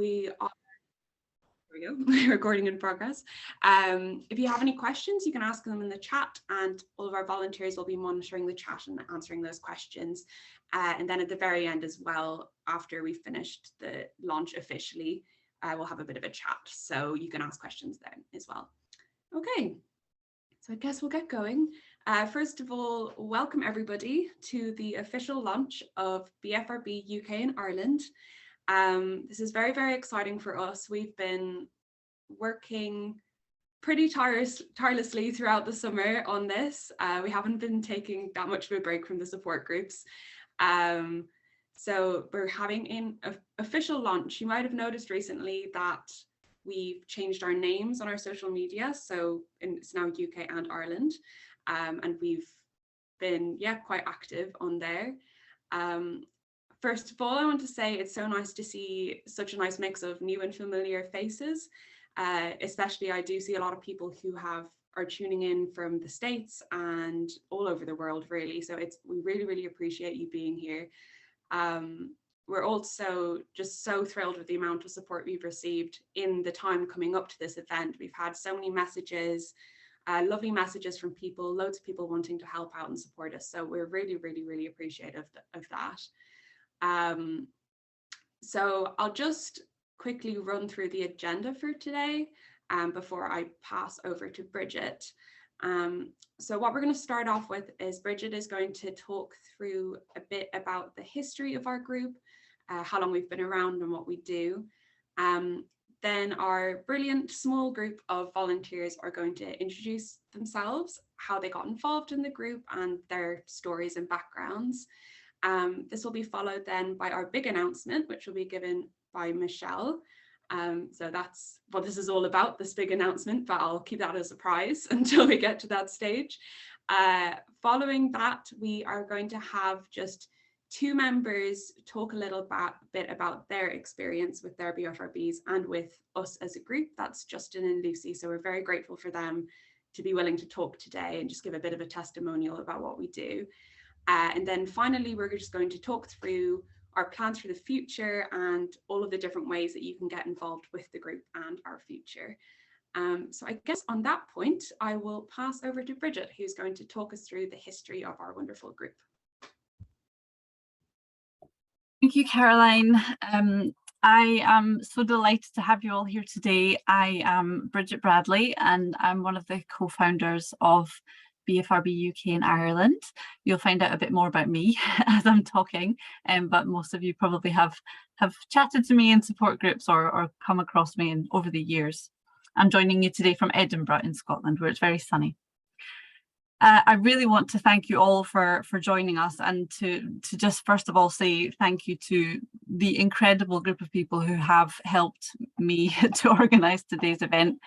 we are, here we go, recording in progress. If you have any questions, you can ask them in the chat, and all of our volunteers will be monitoring the chat and answering those questions. And then at the very end as well, after we've finished the launch officially, we'll have a bit of a chat, so you can ask questions then as well. Okay, so I guess we'll get going. First of all, welcome everybody to the official launch of BFRB UK and Ireland. This is very, very exciting for us. We've been working pretty tirelessly throughout the summer on this. We haven't been taking that much of a break from the support groups. So we're having an official launch. You might have noticed recently that we've changed our names on our social media. So it's now UK and Ireland. And we've been, quite active on there. First of all, I want to say it's so nice to see such a nice mix of new and familiar faces. Especially I do see a lot of people who are tuning in from the States and all over the world, really. So we really, really appreciate you being here. We're also just so thrilled with the amount of support we've received in the time coming up to this event. We've had so many messages, lovely messages from people, loads of people wanting to help out and support us. So we're really, really, really appreciative of that. So I'll just quickly run through the agenda for today before I pass over to Bridget. So what we're going to start off with is Bridget is going to talk through a bit about the history of our group, how long we've been around and what we do. Then our brilliant small group of volunteers are going to introduce themselves, how they got involved in the group and their stories and backgrounds. This will be followed then by our big announcement, which will be given by Michelle. So that's what this is all about, this big announcement, but I'll keep that a surprise until we get to that stage. Following that, we are going to have just two members talk a little bit about their experience with their BFRBs and with us as a group. That's Justin and Lucy. So we're very grateful for them to be willing to talk today and just give a bit of a testimonial about what we do. And then finally, we're just going to talk through our plans for the future and all of the different ways that you can get involved with the group and our future. So I guess on that point, I will pass over to Bridget, who's going to talk us through the history of our wonderful group. Thank you, Caroline. I am so delighted to have you all here today. I am Bridget Bradley, and I'm one of the co-founders of BFRB UK in Ireland. You'll find out a bit more about me as I'm talking, but most of you probably have chatted to me in support groups or come across me over the years. I'm joining you today from Edinburgh in Scotland, where it's very sunny. I really want to thank you all for joining us, and to just first of all say thank you to the incredible group of people who have helped me to organise today's event.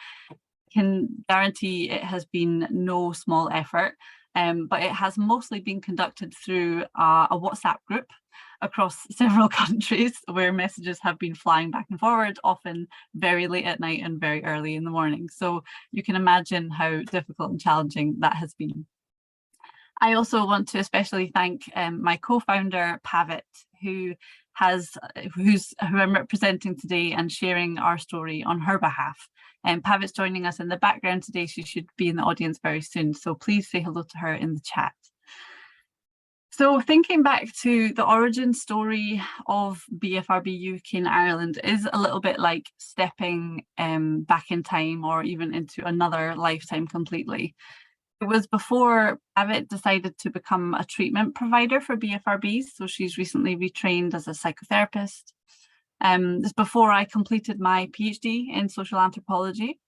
Can guarantee it has been no small effort, but it has mostly been conducted through a WhatsApp group across several countries where messages have been flying back and forward, often very late at night and very early in the morning. So you can imagine how difficult and challenging that has been. I also want to especially thank my co-founder Pavit, who I'm representing today and sharing our story on her behalf. Pavit's joining us in the background today. She should be in the audience very soon, so please say hello to her in the chat. So thinking back to the origin story of BFRB UK in Ireland is a little bit like stepping back in time or even into another lifetime completely. It was before Pavit decided to become a treatment provider for BFRBs, so she's recently retrained as a psychotherapist. This before I completed my PhD in social anthropology.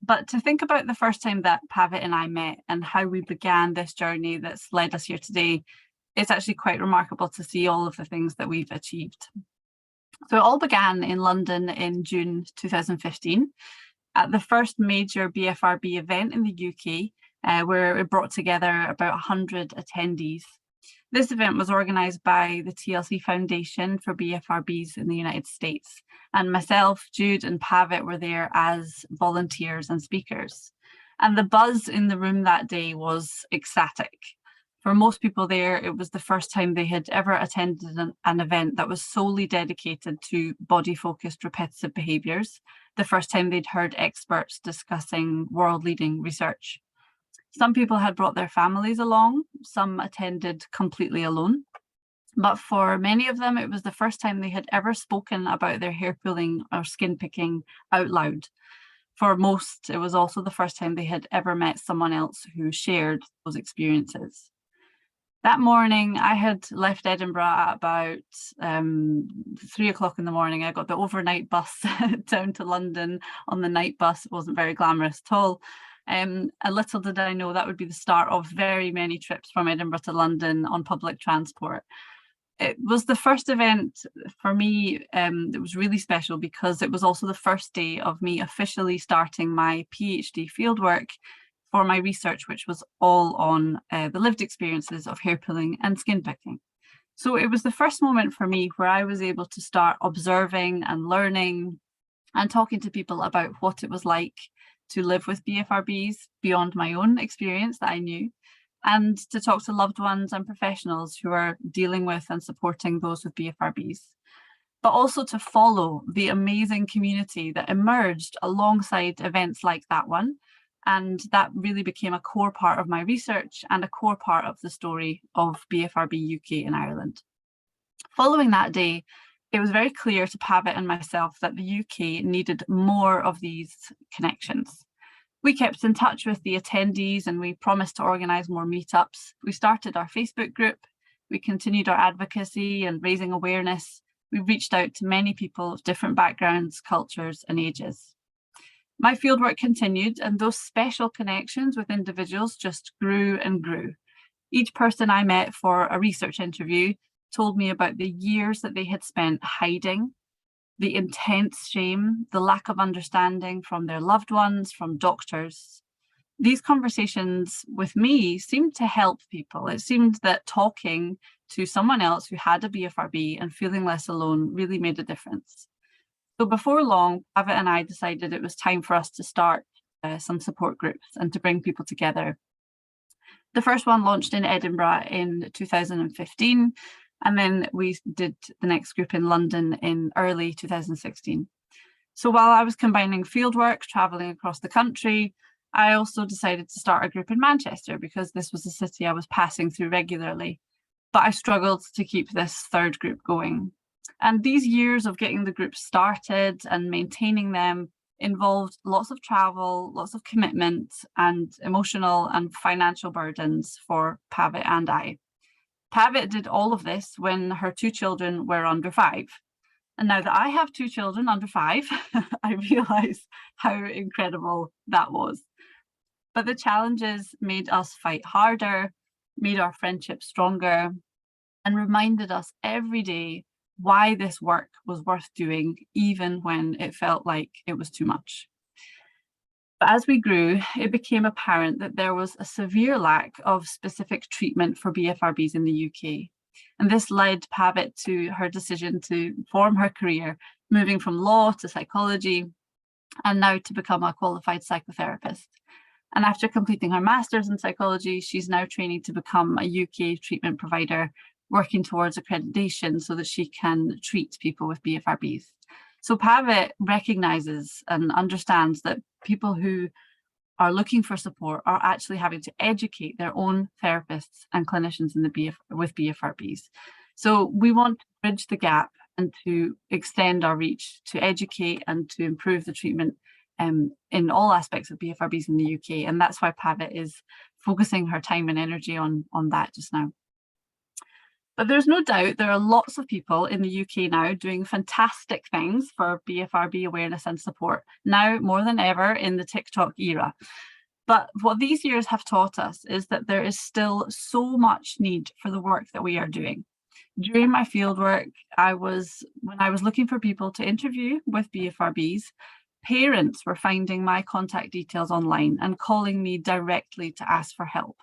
But to think about the first time that Pavit and I met and how we began this journey that's led us here today, it's actually quite remarkable to see all of the things that we've achieved. So it all began in London in June 2015 at the first major BFRB event in the UK, where it brought together about 100 attendees. This event was organised by the TLC Foundation for BFRBs in the United States, and myself, Jude and Pavit were there as volunteers and speakers. And the buzz in the room that day was ecstatic. For most people there, it was the first time they had ever attended an event that was solely dedicated to body-focused repetitive behaviours, the first time they'd heard experts discussing world-leading research. Some people had brought their families along, some attended completely alone, but for many of them, it was the first time they had ever spoken about their hair pulling or skin picking out loud. For most, it was also the first time they had ever met someone else who shared those experiences. That morning, I had left Edinburgh at about 3 o'clock in the morning. I got the overnight bus down to London on the night bus. It wasn't very glamorous at all. And little did I know that would be the start of very many trips from Edinburgh to London on public transport. It was the first event for me that was really special because it was also the first day of me officially starting my PhD fieldwork for my research, which was all on the lived experiences of hair pulling and skin picking. So it was the first moment for me where I was able to start observing and learning and talking to people about what it was like to live with BFRBs beyond my own experience that I knew, and to talk to loved ones and professionals who are dealing with and supporting those with BFRBs, but also to follow the amazing community that emerged alongside events like that one. And that really became a core part of my research and a core part of the story of BFRB UK in Ireland. Following that day, it was very clear to Pavitt and myself that the UK needed more of these connections. We kept in touch with the attendees and we promised to organise more meetups. We started our Facebook group, we continued our advocacy and raising awareness. We reached out to many people of different backgrounds, cultures and ages. My fieldwork continued, and those special connections with individuals just grew and grew. Each person I met for a research interview told me about the years that they had spent hiding, the intense shame, the lack of understanding from their loved ones, from doctors. These conversations with me seemed to help people. It seemed that talking to someone else who had a BFRB and feeling less alone really made a difference. So before long, Pavitt and I decided it was time for us to start some support groups and to bring people together. The first one launched in Edinburgh in 2015, and then we did the next group in London in early 2016. So while I was combining fieldwork, travelling across the country, I also decided to start a group in Manchester because this was a city I was passing through regularly. But I struggled to keep this third group going. And these years of getting the group started and maintaining them involved lots of travel, lots of commitment, and emotional and financial burdens for Pavitt and I. Pavitt did all of this when her 2 children were under 5. And now that I have 2 children under 5, I realise how incredible that was. But the challenges made us fight harder, made our friendship stronger, and reminded us every day why this work was worth doing, even when it felt like it was too much. But as we grew, it became apparent that there was a severe lack of specific treatment for BFRBs in the UK. And this led Pavitt to her decision to form her career, moving from law to psychology, and now to become a qualified psychotherapist. And after completing her master's in psychology, she's now training to become a UK treatment provider, working towards accreditation so that she can treat people with BFRBs. So Pavitt recognises and understands that people who are looking for support are actually having to educate their own therapists and clinicians in with BFRBs. So we want to bridge the gap and to extend our reach to educate and to improve the treatment in all aspects of BFRBs in the UK. And that's why Pavitt is focusing her time and energy on that just now. But there's no doubt there are lots of people in the UK now doing fantastic things for BFRB awareness and support, now more than ever in the TikTok era. But what these years have taught us is that there is still so much need for the work that we are doing. During my fieldwork, when I was looking for people to interview with BFRBs, parents were finding my contact details online and calling me directly to ask for help.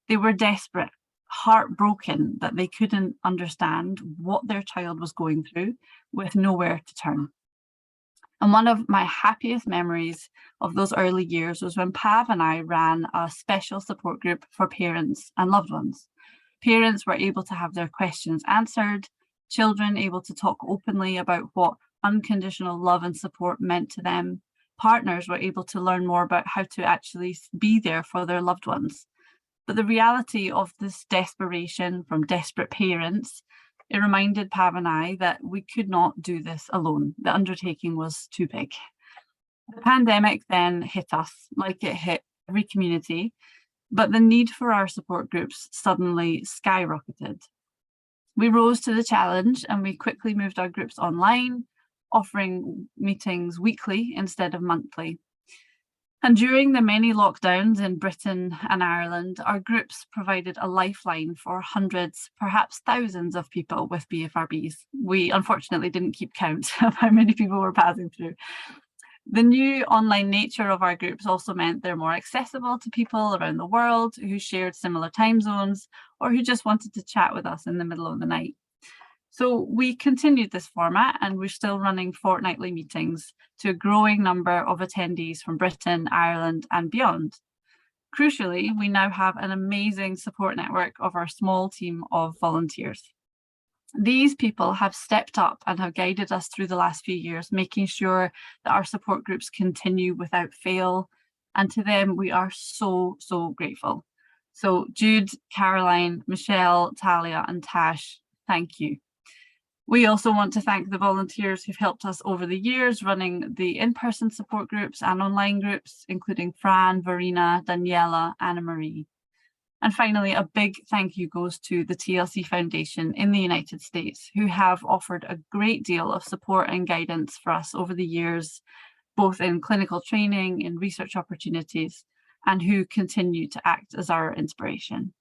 They were desperate, heartbroken that they couldn't understand what their child was going through with nowhere to turn. And one of my happiest memories of those early years was when Pav and I ran a special support group for parents and loved ones. Parents were able to have their questions answered, children able to talk openly about what unconditional love and support meant to them. Partners were able to learn more about how to actually be there for their loved ones. But the reality of this desperation from desperate parents, it reminded Pav and I that we could not do this alone. The undertaking was too big. The pandemic then hit us, like it hit every community, but the need for our support groups suddenly skyrocketed. We rose to the challenge and we quickly moved our groups online, offering meetings weekly instead of monthly. And during the many lockdowns in Britain and Ireland, our groups provided a lifeline for hundreds, perhaps thousands of people with BFRBs. We unfortunately didn't keep count of how many people were passing through. The new online nature of our groups also meant they're more accessible to people around the world who shared similar time zones or who just wanted to chat with us in the middle of the night. So we continued this format and we're still running fortnightly meetings to a growing number of attendees from Britain, Ireland and beyond. Crucially, we now have an amazing support network of our small team of volunteers. These people have stepped up and have guided us through the last few years, making sure that our support groups continue without fail. And to them, we are so, so grateful. So Jude, Caroline, Michelle, Talia and Tash, thank you. We also want to thank the volunteers who've helped us over the years running the in-person support groups and online groups, including Fran, Verena, Daniela, Anna Marie. And finally, a big thank you goes to the TLC Foundation in the United States, who have offered a great deal of support and guidance for us over the years, both in clinical training, in research opportunities, and who continue to act as our inspiration.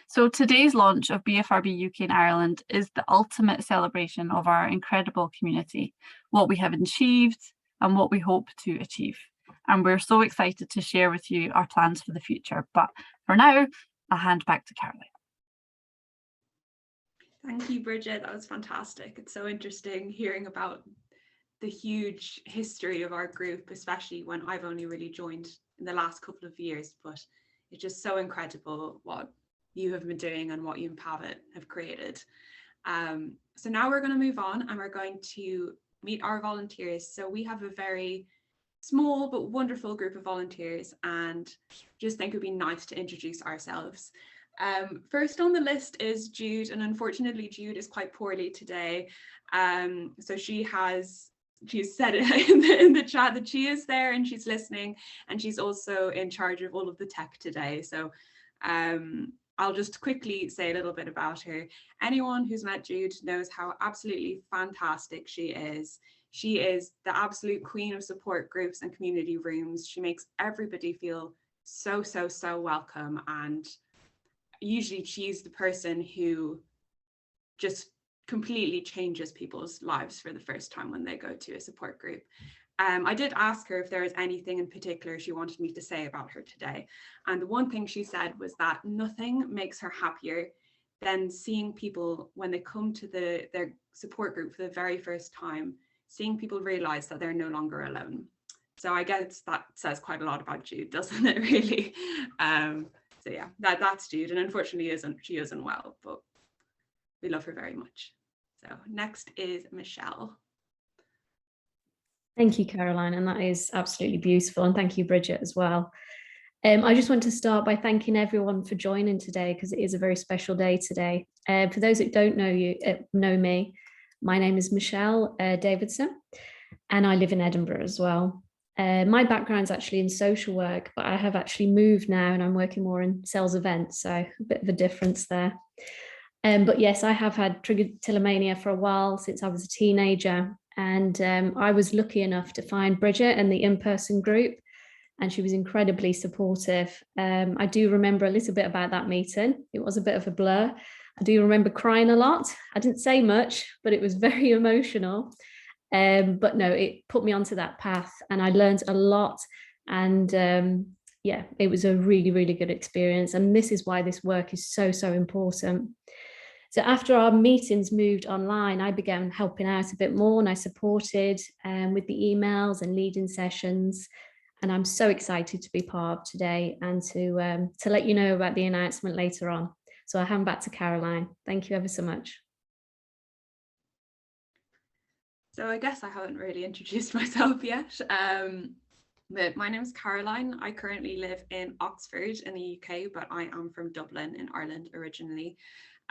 So today's launch of BFRB UK and Ireland is the ultimate celebration of our incredible community, what we have achieved and what we hope to achieve. And we're so excited to share with you our plans for the future. But for now, I'll hand back to Caroline. Thank you, Bridget. That was fantastic. It's so interesting hearing about the huge history of our group, especially when I've only really joined in the last couple of years. But it's just so incredible what you have been doing and what you and Pavitt have created. So now we're going to move on and we're going to meet our volunteers. So we have a very small but wonderful group of volunteers and just think it would be nice to introduce ourselves. First on the list is Jude, and unfortunately Jude is quite poorly today. So she's said it in the chat that she is there and she's listening, and she's also in charge of all of the tech today. So I'll just quickly say a little bit about her. Anyone who's met Jude knows how absolutely fantastic she is. She is the absolute queen of support groups and community rooms. She makes everybody feel so, so, so welcome. And usually she's the person who just completely changes people's lives for the first time when they go to a support group. I did ask her if there was anything in particular she wanted me to say about her today. And the one thing she said was that nothing makes her happier than seeing people when they come to their support group for the very first time, seeing people realize that they're no longer alone. So I guess that says quite a lot about Jude, doesn't it, really? So yeah, that's Jude. And unfortunately, she isn't well, but we love her very much. So next is Michelle. Thank you, Caroline, and that is absolutely beautiful. And thank you, Bridget, as well. I just want to start by thanking everyone for joining today, because it is a very special day today. For those that don't know me, my name is Michelle Davidson, and I live in Edinburgh as well. My background's actually in social work, but I have actually moved now and I'm working more in sales events, so a bit of a difference there. But yes, I have had trichotillomania for a while, since I was a teenager. And I was lucky enough to find Bridget and the in-person group, and she was incredibly supportive. I do remember a little bit about that meeting. It was a bit of a blur. I do remember crying a lot. I didn't say much, but it was very emotional. But no, it put me onto that path and I learned a lot. And yeah, it was a really, really good experience. And this is why this work is so, so important. So after our meetings moved online, I began helping out a bit more, and I supported with the emails and leading sessions. And I'm so excited to be part of today and to let you know about the announcement later on. So I'll hand back to Caroline. Thank you ever so much. So I guess I haven't really introduced myself yet. But my name is Caroline. I currently live in Oxford in the UK, but I am from Dublin in Ireland originally.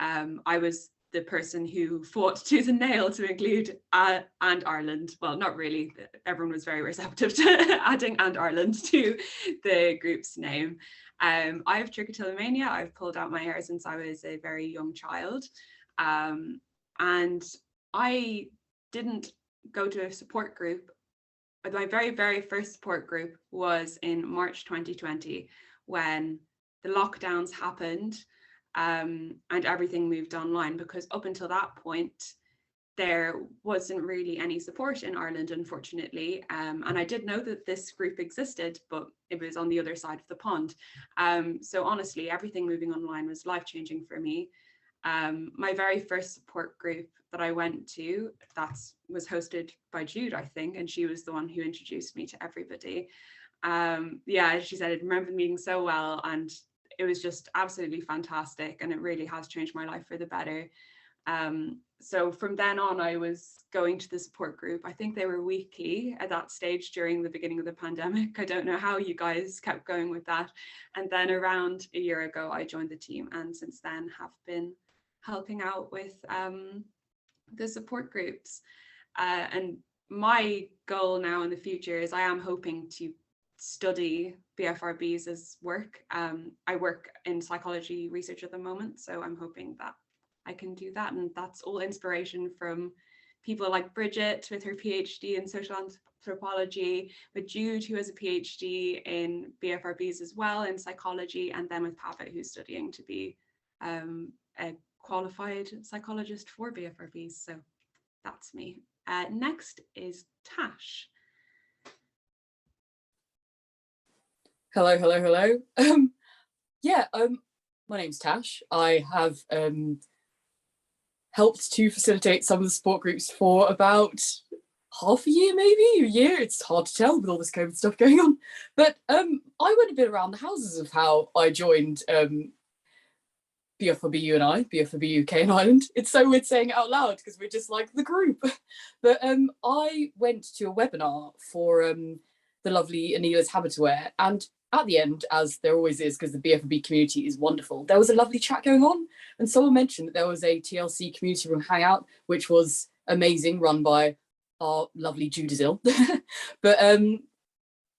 I was the person who fought tooth and nail to include and Ireland. Well, not really. Everyone was very receptive to adding and Ireland to the group's name. I have trichotillomania. I've pulled out my hair since I was a very young child. And I didn't go to a support group. My very, very first support group was in March 2020 when the lockdowns happened and everything moved online, because up until that point, there wasn't really any support in Ireland, unfortunately. And I did know that this group existed, but it was on the other side of the pond. So honestly, everything moving online was life-changing for me. My very first support group that I went to, was hosted by Jude, I think, and she was the one who introduced me to everybody. Yeah, she said, I remember the meeting so well, and it was just absolutely fantastic, and it really has changed my life for the better. So from then on, I was going to the support group. I think they were weekly at that stage during the beginning of the pandemic. I don't know how you guys kept going with that. And then around a year ago, I joined the team, and since then have been helping out with the support groups. And my goal now in the future is I am hoping to study BFRBs as work. I work in psychology research at the moment, so I'm hoping that I can do that. And that's all inspiration from people like Bridget with her PhD in social anthropology, with Jude, who has a PhD in BFRBs as well in psychology, and then with Pavitt, who's studying to be a qualified psychologist for BFRBs. So that's me. Next is Tash. Hello. My name's Tash. I have helped to facilitate some of the support groups for about half a year, maybe a year. It's hard to tell with all this COVID stuff going on. But I went a bit around the houses of how I joined BFRB UK and Ireland. It's so weird saying it out loud because we're just like the group. But I went to a webinar for the lovely Anila's Habitaware, and at the end, as there always is, because the BFRB community is wonderful, there was a lovely chat going on, and someone mentioned that there was a TLC community room hangout, which was amazing, run by our lovely Jude Stevenson. But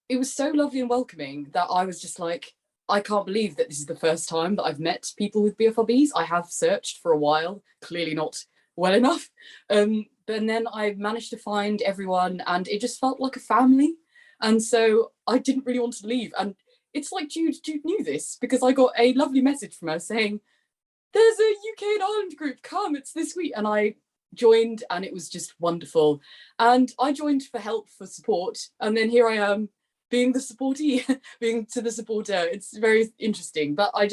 it was so lovely and welcoming that I was just like, I can't believe that this is the first time that I've met people with BFRBs. I have searched for a while, clearly not well enough. But then I managed to find everyone, and it just felt like a family. And so I didn't really want to leave. And it's like Jude knew this, because I got a lovely message from her saying, there's a UK and Ireland group, come, it's this week. And I joined, and it was just wonderful. And I joined for help, for support. And then here I am being the supportee, being to the supporter. It's very interesting. But I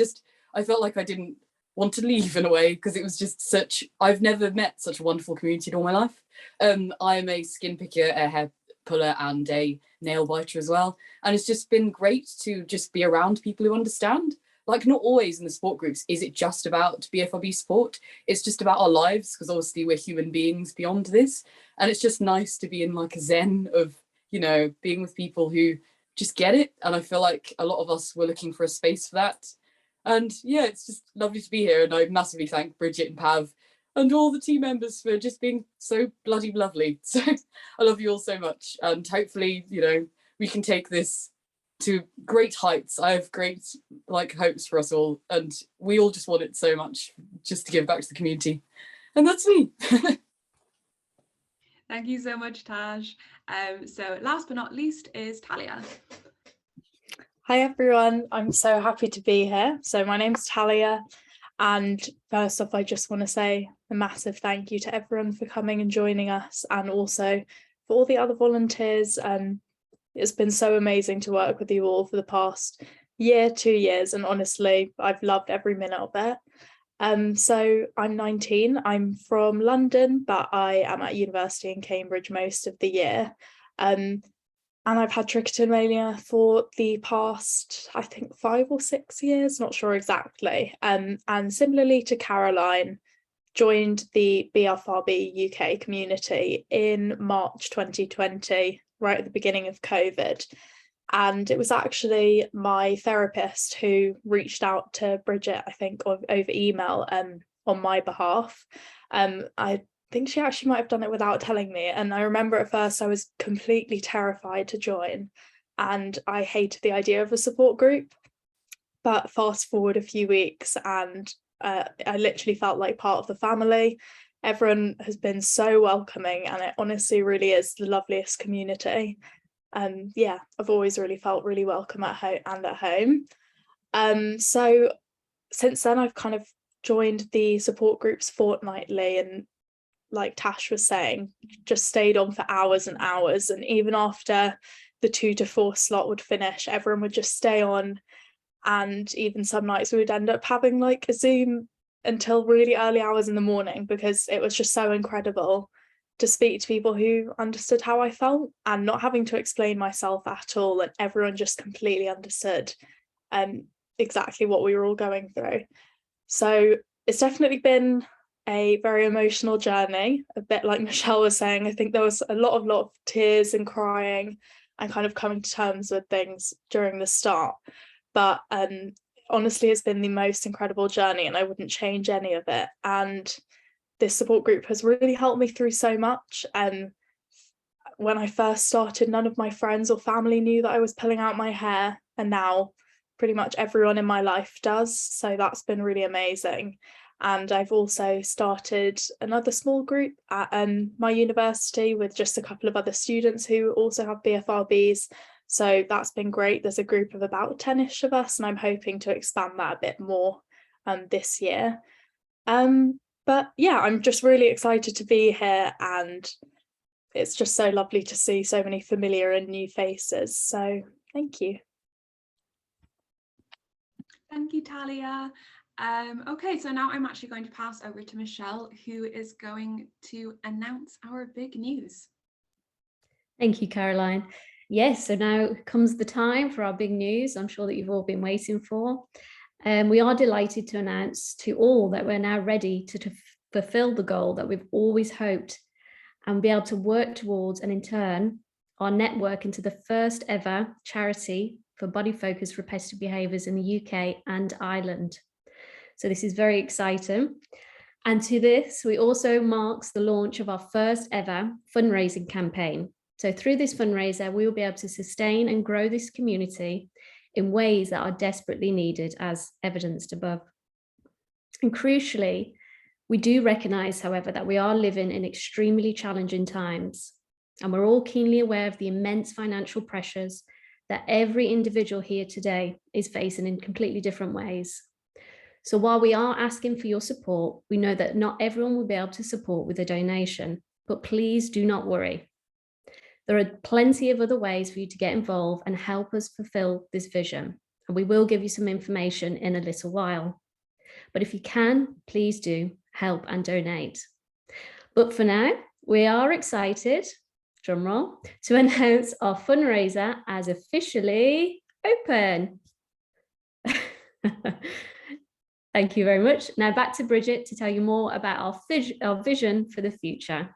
felt like I didn't want to leave in a way, because it was just I've never met such a wonderful community in all my life. I'm a skin picker, a hair puller, and a nail biter as well, and it's just been great to just be around people who understand. Like, not always in the support groups is it just about BFRB support, it's just about our lives, because obviously we're human beings beyond this, and it's just nice to be in like a zen of, you know, being with people who just get it. And I feel like a lot of us were looking for a space for that, and yeah, it's just lovely to be here. And I massively thank Bridget and Pav and all the team members for just being so bloody lovely. So I love you all so much. And hopefully, you know, we can take this to great heights. I have great hopes for us all. And we all just want it so much, just to give back to the community. And that's me. Thank you so much, Tash. So last but not least is Talia. Hi everyone, I'm so happy to be here. So my name's Talia, and first off I just want to say a massive thank you to everyone for coming and joining us, and also for all the other volunteers. It's been so amazing to work with you all for the past year, 2 years, and honestly I've loved every minute of it. So I'm 19, I'm from London, but I am at university in Cambridge most of the year. And I've had trichotillomania for the past, I think, 5 or 6 years, not sure exactly. And similarly to Caroline, joined the BFRB UK community in March 2020, right at the beginning of COVID. And it was actually my therapist who reached out to Bridget, I think, over email on my behalf. I think she actually might have done it without telling me. And I remember at first I was completely terrified to join, and I hated the idea of a support group. But fast forward a few weeks and I literally felt like part of the family. Everyone has been so welcoming, and it honestly really is the loveliest community. Yeah, I've always really felt really welcome at home. So since then I've kind of joined the support groups fortnightly, and like Tash was saying, just stayed on for hours and hours. And even after the 2 to 4 slot would finish, everyone would just stay on. And even some nights we would end up having like a Zoom until really early hours in the morning, because it was just so incredible to speak to people who understood how I felt and not having to explain myself at all. And everyone just completely understood exactly what we were all going through. So it's definitely been a very emotional journey, a bit like Michelle was saying. I think there was a lot of tears and crying and kind of coming to terms with things during the start. But honestly, it's been the most incredible journey, and I wouldn't change any of it. And this support group has really helped me through so much. When I first started, none of my friends or family knew that I was pulling out my hair, and now pretty much everyone in my life does. So that's been really amazing. And I've also started another small group at my university with just a couple of other students who also have BFRBs. So that's been great. There's a group of about 10-ish of us, and I'm hoping to expand that a bit more this year. But yeah, I'm just really excited to be here, and it's just so lovely to see so many familiar and new faces. So thank you. Thank you, Talia. Okay, so now I'm actually going to pass over to Michelle, who is going to announce our big news. Thank you, Caroline. Yes, so now comes the time for our big news. I'm sure that you've all been waiting for. We are delighted to announce to all that we're now ready to fulfill the goal that we've always hoped, and be able to work towards, and in turn, our network into the first ever charity for body-focused repetitive behaviours in the UK and Ireland. So this is very exciting. And to this, we also marks the launch of our first ever fundraising campaign. So through this fundraiser, we will be able to sustain and grow this community in ways that are desperately needed, as evidenced above. And crucially, we do recognise, however, that we are living in extremely challenging times, and we're all keenly aware of the immense financial pressures that every individual here today is facing in completely different ways. So while we are asking for your support, we know that not everyone will be able to support with a donation, but please do not worry. There are plenty of other ways for you to get involved and help us fulfill this vision. And we will give you some information in a little while. But if you can, please do help and donate. But for now, we are excited, drumroll, to announce our fundraiser as officially open. Thank you very much. Now back to Bridget to tell you more about our vision for the future.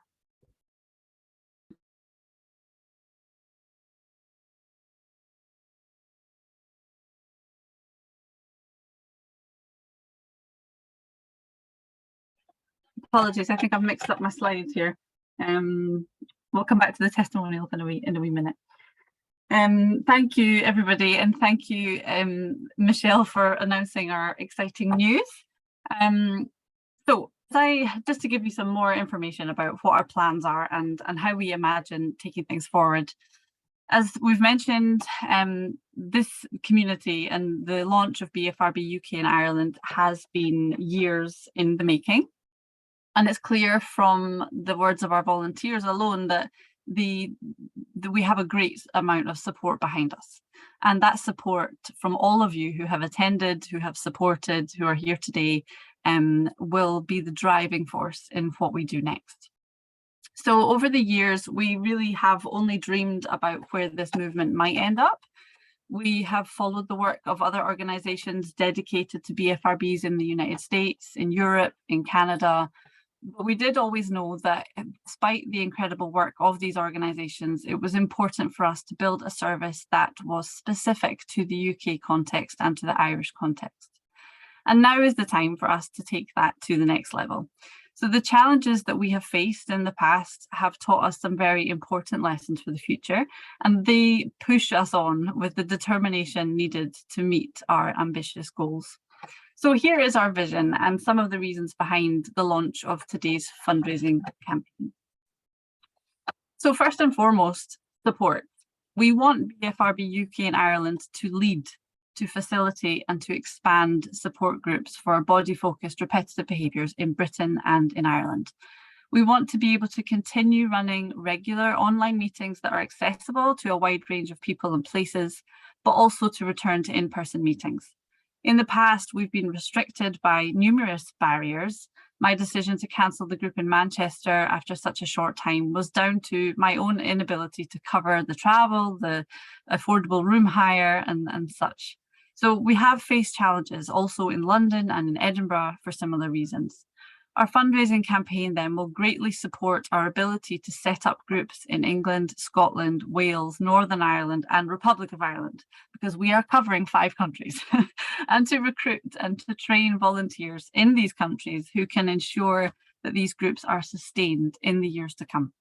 Apologies, I think I've mixed up my slides here. We'll come back to the testimonial in a wee minute. Thank you, everybody, and thank you, Michelle, for announcing our exciting news. So just to give you some more information about what our plans are and how we imagine taking things forward. As we've mentioned, this community and the launch of BFRB UK in Ireland has been years in the making. And it's clear from the words of our volunteers alone that we have a great amount of support behind us. And that support from all of you who have attended, who have supported, who are here today, will be the driving force in what we do next. So over the years, we really have only dreamed about where this movement might end up. We have followed the work of other organisations dedicated to BFRBs in the United States, in Europe, in Canada. But we did always know that despite the incredible work of these organisations, it was important for us to build a service that was specific to the UK context and to the Irish context. And now is the time for us to take that to the next level. So the challenges that we have faced in the past have taught us some very important lessons for the future, and they push us on with the determination needed to meet our ambitious goals. So here is our vision and some of the reasons behind the launch of today's fundraising campaign. So first and foremost, support. We want BFRB UK and Ireland to lead, to facilitate and to expand support groups for body-focused repetitive behaviours in Britain and in Ireland. We want to be able to continue running regular online meetings that are accessible to a wide range of people and places, but also to return to in-person meetings. In the past, we've been restricted by numerous barriers. My decision to cancel the group in Manchester after such a short time was down to my own inability to cover the travel, the affordable room hire and such. So we have faced challenges also in London and in Edinburgh for similar reasons. Our fundraising campaign then will greatly support our ability to set up groups in England, Scotland, Wales, Northern Ireland and Republic of Ireland, because we are covering 5 countries, and to recruit and to train volunteers in these countries who can ensure that these groups are sustained in the years to come.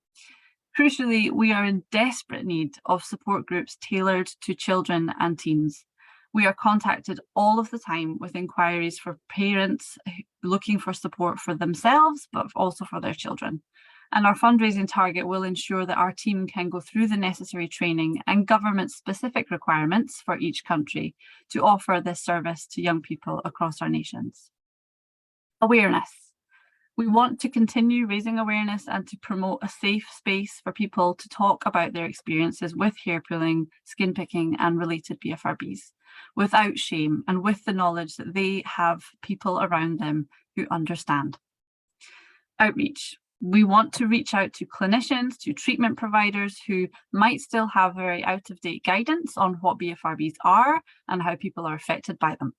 Crucially, we are in desperate need of support groups tailored to children and teens. We are contacted all of the time with inquiries for parents looking for support for themselves, but also for their children. And our fundraising target will ensure that our team can go through the necessary training and government-specific requirements for each country to offer this service to young people across our nations. Awareness. We want to continue raising awareness and to promote a safe space for people to talk about their experiences with hair pulling, skin picking and related BFRBs, without shame and with the knowledge that they have people around them who understand. Outreach. We want to reach out to clinicians, to treatment providers who might still have very out-of-date guidance on what BFRBs are and how people are affected by them.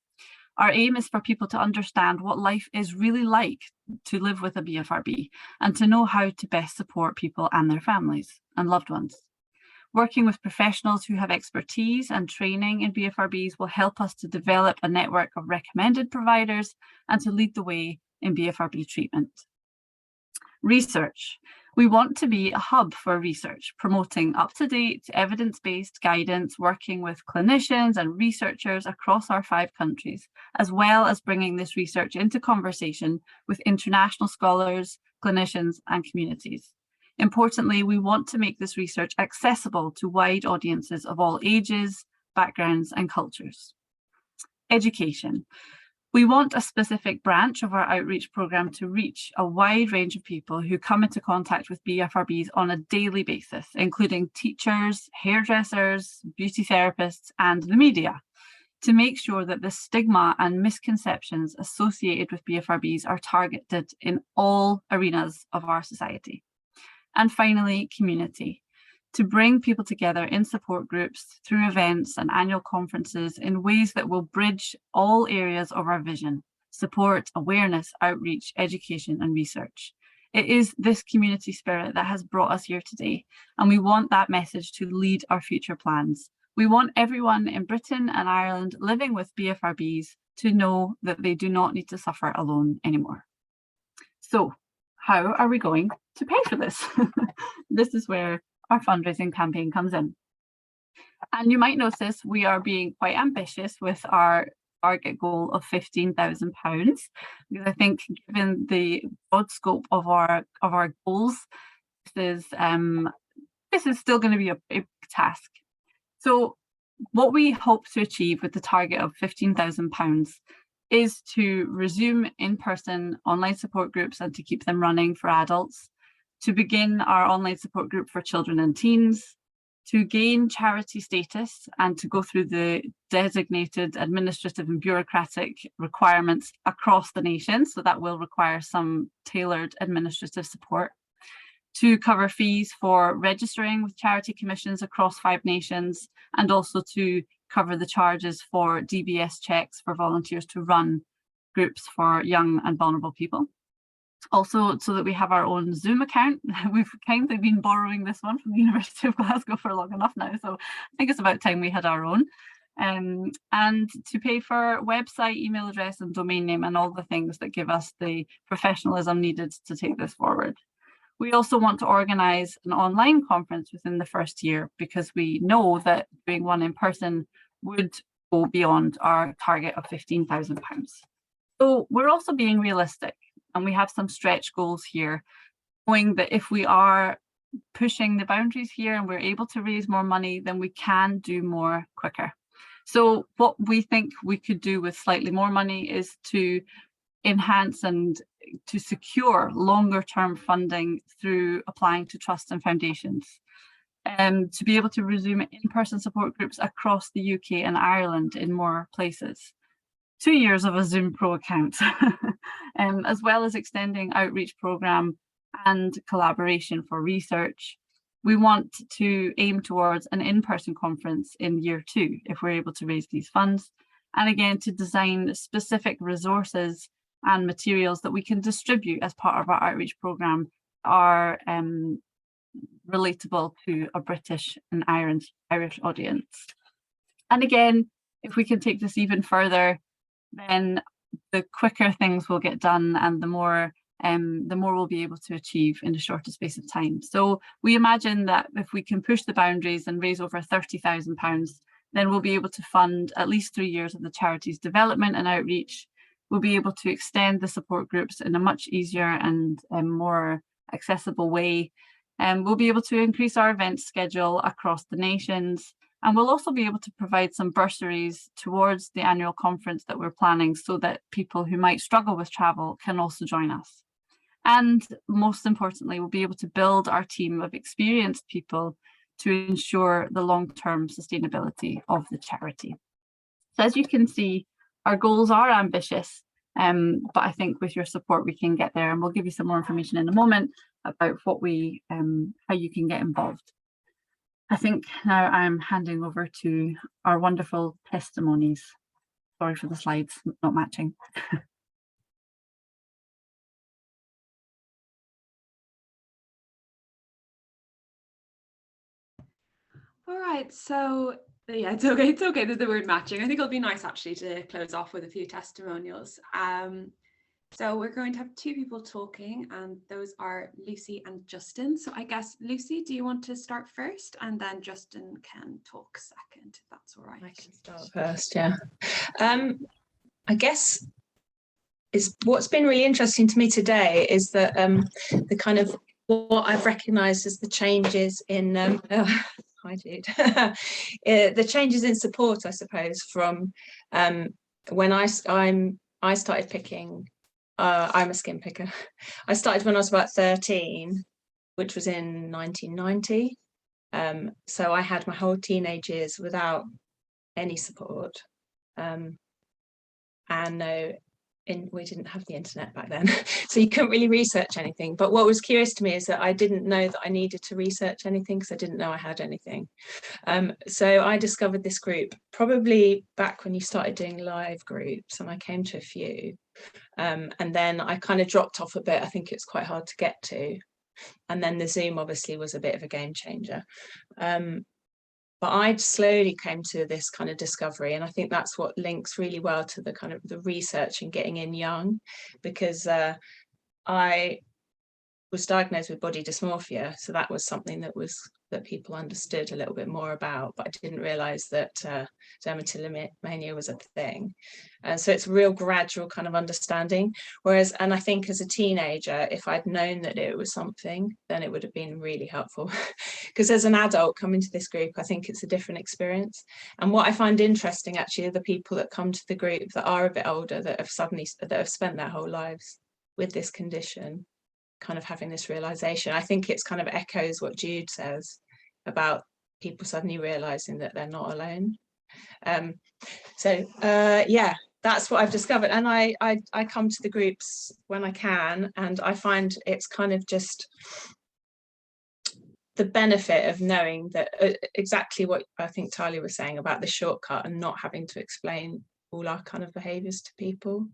Our aim is for people to understand what life is really like to live with a BFRB and to know how to best support people and their families and loved ones. Working with professionals who have expertise and training in BFRBs will help us to develop a network of recommended providers and to lead the way in BFRB treatment. Research. We want to be a hub for research, promoting up-to-date, evidence-based guidance, working with clinicians and researchers across our 5 countries, as well as bringing this research into conversation with international scholars, clinicians, and communities. Importantly, we want to make this research accessible to wide audiences of all ages, backgrounds, and cultures. Education. We want a specific branch of our outreach programme to reach a wide range of people who come into contact with BFRBs on a daily basis, including teachers, hairdressers, beauty therapists, and the media, to make sure that the stigma and misconceptions associated with BFRBs are targeted in all arenas of our society. And finally, community. To bring people together in support groups through events and annual conferences in ways that will bridge all areas of our vision: support, awareness, outreach, education and research. It is this community spirit that has brought us here today, and we want that message to lead our future plans. We want everyone in Britain and Ireland living with BFRBs to know that they do not need to suffer alone anymore. So, how are we going to pay for this? This is where our fundraising campaign comes in. And you might notice we are being quite ambitious with our target goal of £15,000, because I think given the broad scope of our goals, this is still going to be a big task. So what we hope to achieve with the target of £15,000 is to resume in-person online support groups and to keep them running for adults, to begin our online support group for children and teens, To gain charity status and to go through the designated administrative and bureaucratic requirements across the nation, so that will require some tailored administrative support. To cover fees for registering with charity commissions across 5 nations, and also to cover the charges for DBS checks for volunteers to run groups for young and vulnerable people. Also, so that we have our own Zoom account. We've kindly been borrowing this one from the University of Glasgow for long enough now, so I think it's about time we had our own. And to pay for website, email address and domain name and all the things that give us the professionalism needed to take this forward. We also want to organise an online conference within the first year, because we know that doing one in person would go beyond our target of £15,000. So we're also being realistic, and we have some stretch goals here, knowing that if we are pushing the boundaries here and we're able to raise more money, then we can do more quicker. So what we think we could do with slightly more money is to enhance and to secure longer term funding through applying to trusts and foundations, to be able to resume in-person support groups across the UK and Ireland in more places. 2 years of a Zoom Pro account, as well as extending outreach programme and collaboration for research. We want to aim towards an in-person conference in year 2 if we're able to raise these funds, and again to design specific resources and materials that we can distribute as part of our outreach programme are relatable to a British and Irish audience. And again, if we can take this even further, then the quicker things will get done and the more we'll be able to achieve in a shorter space of time. So we imagine that if we can push the boundaries and raise over £30,000, then we'll be able to fund at least 3 years of the charity's development and outreach. We'll be able to extend the support groups in a much easier and more accessible way. We'll be able to increase our event schedule across the nations. And we'll also be able to provide some bursaries towards the annual conference that we're planning, so that people who might struggle with travel can also join us. And most importantly, we'll be able to build our team of experienced people to ensure the long-term sustainability of the charity. So as you can see, our goals are ambitious, but I think with your support we can get there, and we'll give you some more information in a moment about what how you can get involved. I think now I'm handing over to our wonderful testimonies. Sorry for the slides not matching. All right, so yeah, it's okay that the word matching. I think it'll be nice actually to close off with a few testimonials. So we're going to have 2 people talking, and those are Lucy and Justin. So I guess, Lucy, do you want to start first, and then Justin can talk second, if that's all right? I can start first, yeah. I guess what's been really interesting to me today is that the kind of what I've recognised as the changes in hi Jude, the changes in support, I suppose, from when I started picking. I'm a skin picker. I started when I was about 13, which was in 1990. So I had my whole teenage years without any support. We didn't have the internet back then, so you couldn't really research anything. But what was curious to me is that I didn't know that I needed to research anything, because I didn't know I had anything. So I discovered this group probably back when you started doing live groups, and I came to a few. And then I kind of dropped off a bit. I think it's quite hard to get to. And then the Zoom obviously was a bit of a game changer. But I slowly came to this kind of discovery, and I think that's what links really well to the kind of the research and getting in young, because I was diagnosed with body dysmorphia, so that was something that people understood a little bit more about, but I didn't realise that dermatillomania was a thing. So it's a real gradual kind of understanding. And I think as a teenager, if I'd known that it was something, then it would have been really helpful. Because as an adult coming to this group, I think it's a different experience. And what I find interesting actually are the people that come to the group that are a bit older, that have spent their whole lives with this condition, kind of having this realization. I think it's kind of echoes what Jude says about people suddenly realizing that they're not alone. Yeah, that's what I've discovered, and I come to the groups when I can, and I find it's kind of just the benefit of knowing that exactly what I think Talia was saying about the shortcut and not having to explain all our kind of behaviours to people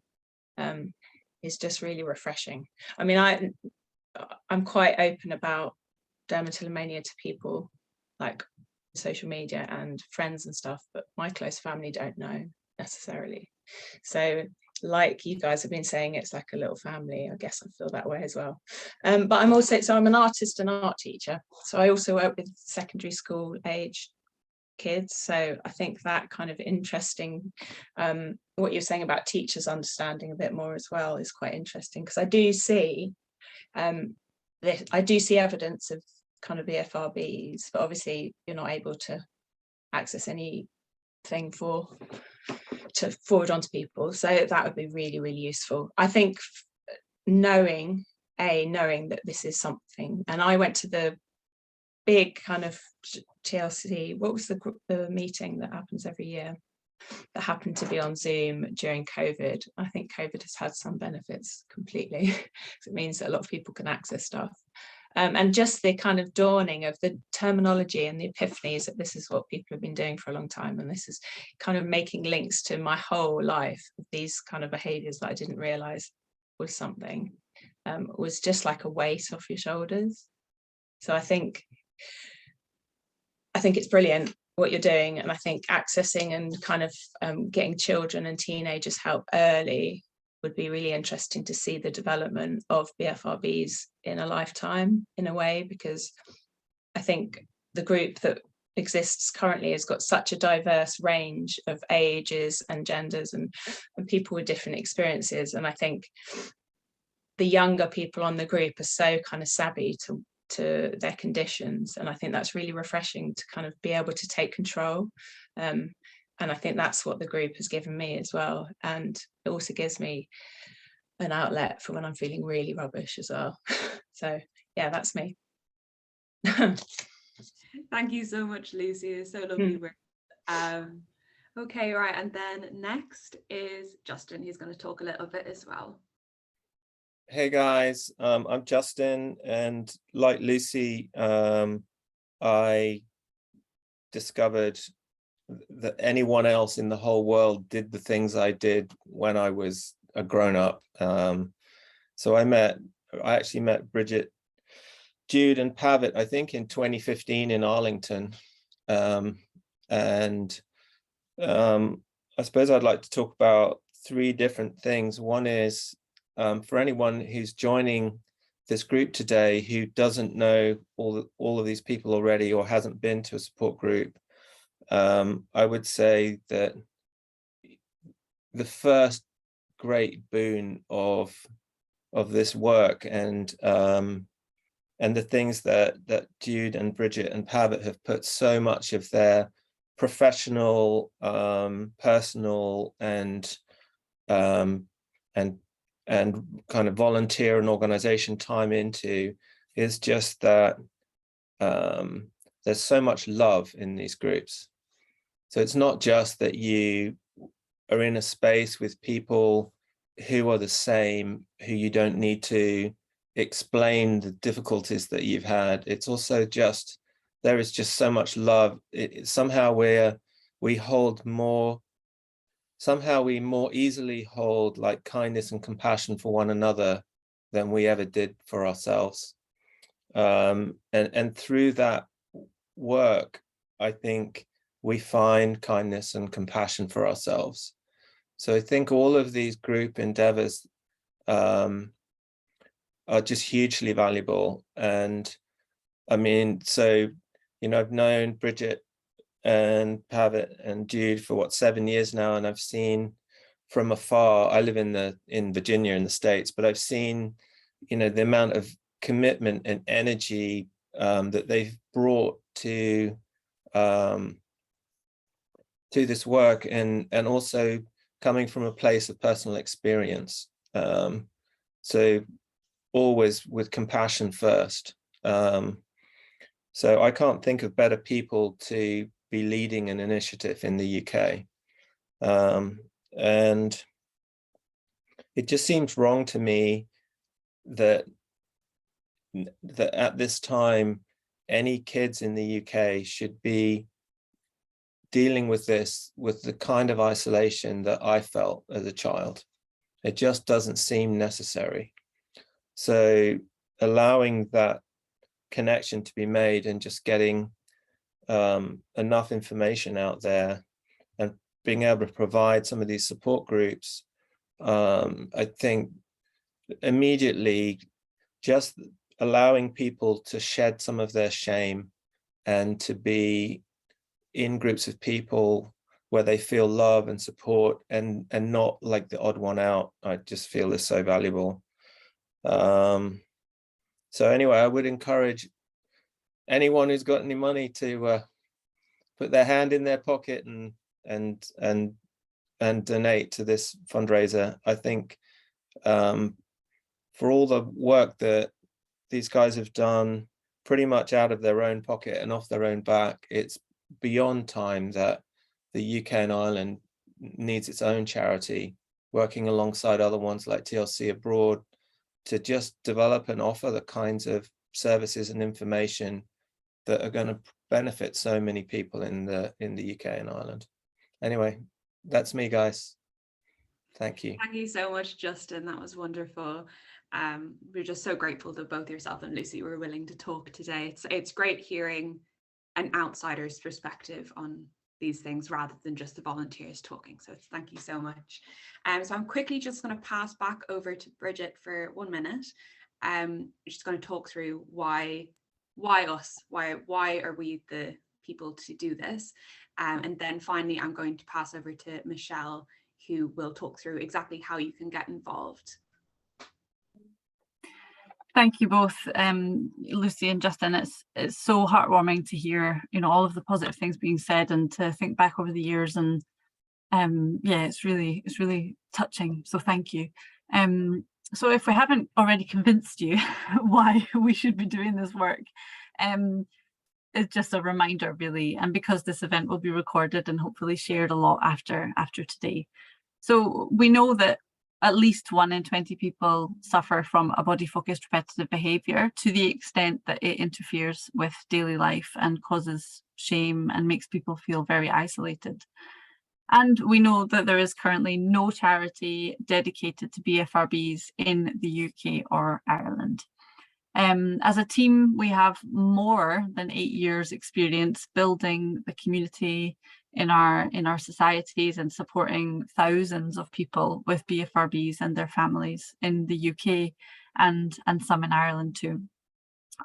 is just really refreshing. I mean, I'm quite open about dermatillomania to people, like social media and friends and stuff, but my close family don't know necessarily. So like you guys have been saying, it's like a little family. I guess I feel that way as well. But I'm also, so I'm an artist and art teacher, so I also work with secondary school age kids. So I think that kind of interesting, what you're saying about teachers understanding a bit more as well is quite interesting, because I do see evidence of kind of BFRBs, but obviously you're not able to access anything to forward on to people. So that would be really, really useful. I think knowing that this is something, and I went to the big kind of TLC, what was the meeting that happens every year that happened to be on Zoom during COVID. I think COVID has had some benefits completely. It means that a lot of people can access stuff. And just the kind of dawning of the terminology and the epiphanies that this is what people have been doing for a long time, and this is kind of making links to my whole life, these kind of behaviours that I didn't realise was something, was just like a weight off your shoulders. So I think it's brilliant what you're doing, and I think accessing and kind of getting children and teenagers help early would be really interesting to see the development of BFRBs in a lifetime, in a way, because I think the group that exists currently has got such a diverse range of ages and genders and people with different experiences, and I think the younger people on the group are so kind of savvy to their conditions, and I think that's really refreshing to kind of be able to take control, and I think that's what the group has given me as well, and it also gives me an outlet for when I'm feeling really rubbish as well. So yeah, that's me. Thank you so much, Lucy. It's so lovely work. Okay, right, and then next is Justin. He's going to talk a little bit as well. Hey guys, I'm Justin, and like Lucy, I discovered that anyone else in the whole world did the things I did when I was a grown-up. So I actually met Bridget, Jude and Pavitt, I think in 2015 in Arlington. And I suppose I'd like to talk about three different things. One is, for anyone who's joining this group today who doesn't know all of these people already or hasn't been to a support group, I would say that the first great boon of this work and the things that Jude and Bridget and Pavitt have put so much of their professional, personal and kind of volunteer and organization time into is just that there's so much love in these groups. So it's not just that you are in a space with people who are the same, who you don't need to explain the difficulties that you've had. It's also just, there is just so much love. Somehow we more easily hold like kindness and compassion for one another than we ever did for ourselves. And through that work, I think we find kindness and compassion for ourselves. So I think all of these group endeavors are just hugely valuable. And I mean, so, you know, I've known Bridget and Pavitt and Jude for 7 years now, and I've seen from afar, I live in Virginia in the States, but I've seen, you know, the amount of commitment and energy that they've brought to this work, and also coming from a place of personal experience. So always with compassion first. So I can't think of better people to be leading an initiative in the UK. And it just seems wrong to me that at this time, any kids in the UK should be dealing with this with the kind of isolation that I felt as a child. It just doesn't seem necessary. So allowing that connection to be made and just getting enough information out there and being able to provide some of these support groups, I think immediately just allowing people to shed some of their shame and to be in groups of people where they feel love and support and not like the odd one out, I just feel is so valuable. So anyway, I would encourage anyone who's got any money to put their hand in their pocket and donate to this fundraiser. I think for all the work that these guys have done pretty much out of their own pocket and off their own back, it's beyond time that the UK and Ireland needs its own charity, working alongside other ones like TLC Abroad, to just develop and offer the kinds of services and information that are going to benefit so many people in the UK and Ireland. Anyway, that's me, guys. Thank you. Thank you so much, Justin. That was wonderful. We're just so grateful that both yourself and Lucy were willing to talk today. It's great hearing an outsider's perspective on these things rather than just the volunteers talking. So thank you so much. So I'm quickly just going to pass back over to Bridget for 1 minute. She's going to talk through why us? Why are we the people to do this? And then finally, I'm going to pass over to Michelle, who will talk through exactly how you can get involved. Thank you both, Lucy and Justin. It's so heartwarming to hear, all of the positive things being said and to think back over the years. And yeah, it's really touching. So thank you. So if we haven't already convinced you why we should be doing this work, it's just a reminder, really. And because this event will be recorded and hopefully shared a lot after today. So we know that at least 1 in 20 people suffer from a body-focused repetitive behaviour to the extent that it interferes with daily life and causes shame and makes people feel very isolated. And we know that there is currently no charity dedicated to BFRBs in the UK or Ireland. As a team, we have more than 8 years experience building the community in our societies and supporting thousands of people with BFRBs and their families in the UK and some in Ireland too.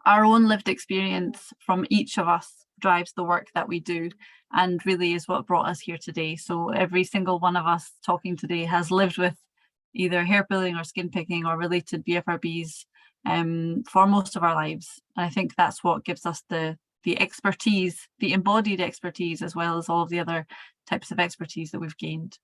Our own lived experience from each of us drives the work that we do and really is what brought us here today. So every single one of us talking today has lived with either hair pulling or skin picking or related BFRBs for most of our lives. And I think that's what gives us the expertise, the embodied expertise, as well as all of the other types of expertise that we've gained.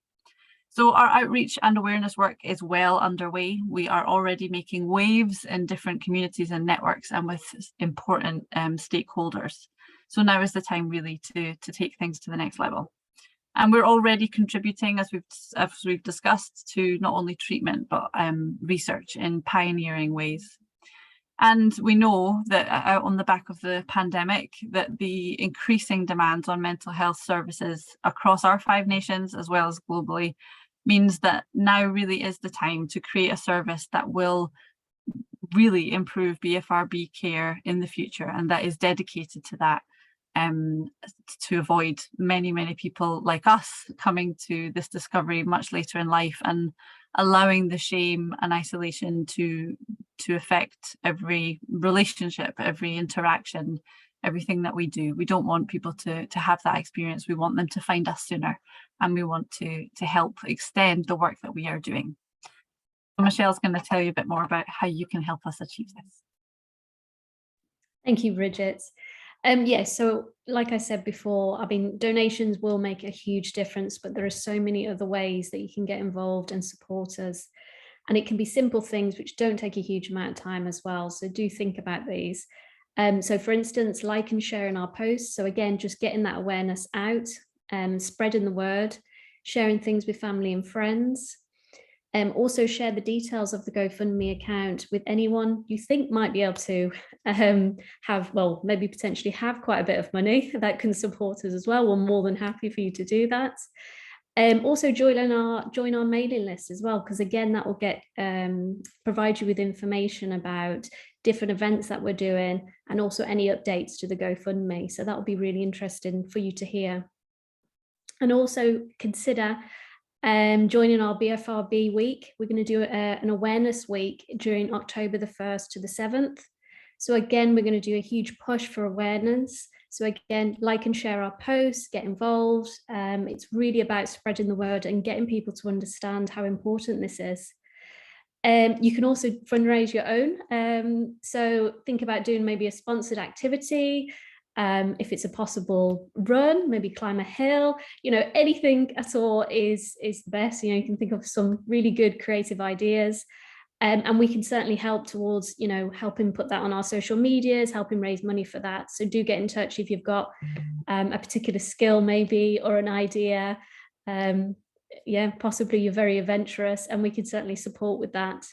So our outreach and awareness work is well underway. We are already making waves in different communities and networks and with important stakeholders. So now is the time really to take things to the next level. And we're already contributing, as we've discussed, to not only treatment, but research in pioneering ways. And we know that on the back of the pandemic, that the increasing demands on mental health services across our 5 nations, as well as globally, means that now really is the time to create a service that will really improve BFRB care in the future, and that is dedicated to that, to avoid many people like us coming to this discovery much later in life and allowing the shame and isolation to affect every relationship, every interaction, everything that we do. We don't want people to have that experience. We want them to find us sooner, and we want to help extend the work that we are doing. So Michelle's going to tell you a bit more about how you can help us achieve this. Thank you, Bridget. Yes, so like I said before, donations will make a huge difference, but there are so many other ways that you can get involved and support us. And it can be simple things which don't take a huge amount of time as well. So do think about these. So for instance, like and sharing our posts. So again, just getting that awareness out, spreading the word, sharing things with family and friends. Also share the details of the GoFundMe account with anyone you think might be able to have, well, maybe potentially have quite a bit of money that can support us as well. We're more than happy for you to do that. Also join our mailing list as well, because again, that will get provide you with information about different events that we're doing and also any updates to the GoFundMe. So that will be really interesting for you to hear. And also consider joining our BFRB week. We're going to do an awareness week during October the 1st to the 7th. So again, we're going to do a huge push for awareness. So again, like and share our posts, get involved. It's really about spreading the word and getting people to understand how important this is. You can also fundraise your own. So think about doing maybe a sponsored activity. If it's a possible run, maybe climb a hill, anything at all is the best. You can think of some really good creative ideas. And we can certainly help towards, helping put that on our social medias, helping raise money for that. So do get in touch if you've got a particular skill maybe, or an idea. Possibly you're very adventurous, and we can certainly support with that.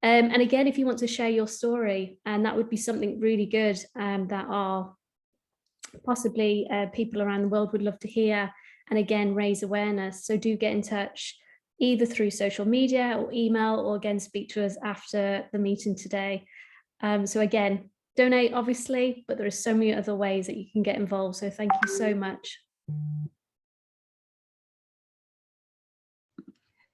And again, if you want to share your story, and that would be something really good that our possibly people around the world would love to hear, and again, raise awareness. So do get in touch, either through social media or email, or again, speak to us after the meeting today. So again, donate obviously, but there are so many other ways that you can get involved. So thank you so much.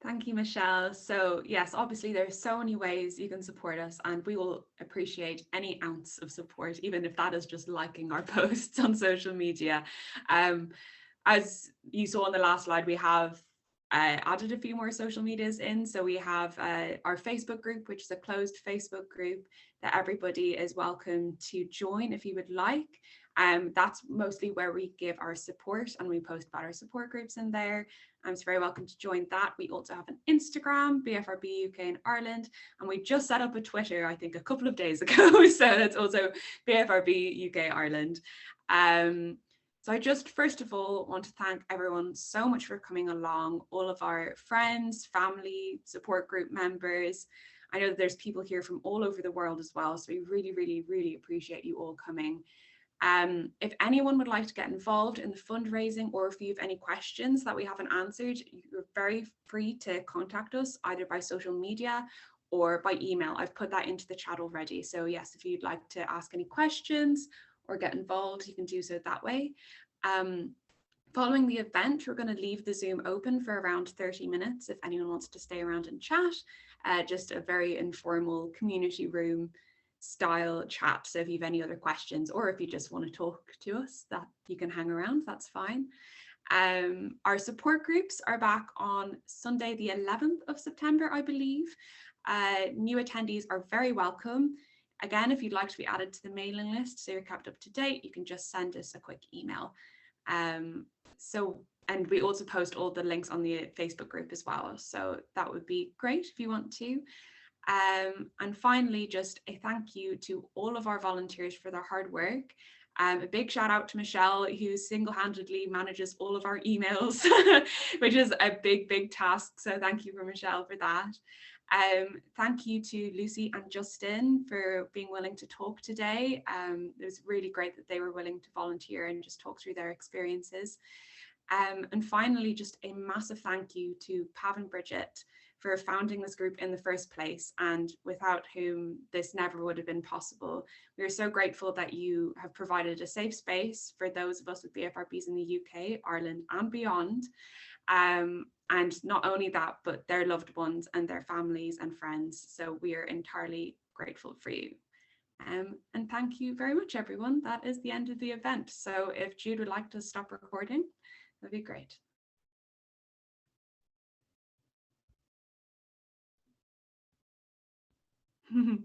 Thank you, Michelle. So yes, obviously there's so many ways you can support us, and we will appreciate any ounce of support, even if that is just liking our posts on social media. As you saw on the last slide, we have added a few more social medias in. So we have our Facebook group, which is a closed Facebook group that everybody is welcome to join if you would like. That's mostly where we give our support, and we post about our support groups in there. So very welcome to join that. We also have an Instagram, BFRB UK in Ireland, and we just set up a Twitter, I think a couple of days ago. So that's also BFRB UK Ireland. So I just first of all want to thank everyone so much for coming along, all of our friends, family, support group members. I know that there's people here from all over the world as well, so we really, really, really appreciate you all coming. If anyone would like to get involved in the fundraising, or if you have any questions that we haven't answered, you're very free to contact us either by social media or by email. I've put that into the chat already. So yes, if you'd like to ask any questions or get involved, you can do so that way. Following the event, we're going to leave the Zoom open for around 30 minutes if anyone wants to stay around and chat. Just a very informal community room style chat. So if you have any other questions, or if you just want to talk to us, that you can hang around, that's fine. Our support groups are back on Sunday the 11th of September, I believe. New attendees are very welcome. Again, if you'd like to be added to the mailing list so you're kept up to date, you can just send us a quick email. And we also post all the links on the Facebook group as well, so that would be great if you want to. And finally, just a thank you to all of our volunteers for their hard work. A big shout out to Michelle, who single-handedly manages all of our emails, which is a big task. So thank you for Michelle for that. Thank you to Lucy and Justin for being willing to talk today. It was really great that they were willing to volunteer and just talk through their experiences. And finally, just a massive thank you to Pav and Bridget for founding this group in the first place, and without whom this never would have been possible. We are so grateful that you have provided a safe space for those of us with BFRBs in the UK, Ireland and beyond. And not only that, but their loved ones and their families and friends. So we are entirely grateful for you. And thank you very much, everyone. That is the end of the event. So if Jude would like to stop recording, that'd be great.